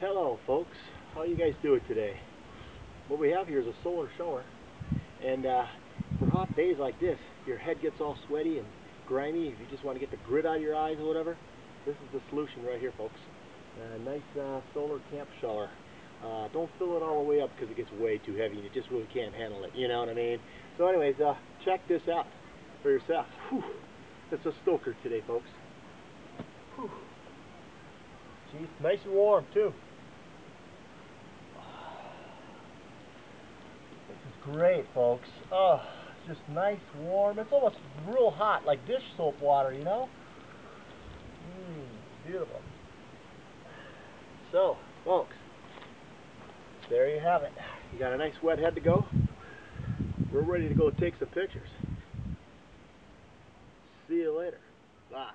Hello folks, how you guys doing today? What we have here is a solar shower, and for hot days like this, your head gets all sweaty and grimy. If you just want to get the grit out of your eyes or whatever, this is the solution right here, folks. A nice solar camp shower. Don't fill it all the way up because it gets way too heavy and you just really can't handle it, you know what I mean? So anyways, check this out for yourself. Whew. It's a stoker today, folks. Whew. Geez, nice and warm too. This is great, folks. Oh, just nice, warm. It's almost real hot, like dish soap water, you know? Beautiful. So, folks, there you have it. You got a nice wet head to go. We're ready to go take some pictures. See you later. Bye.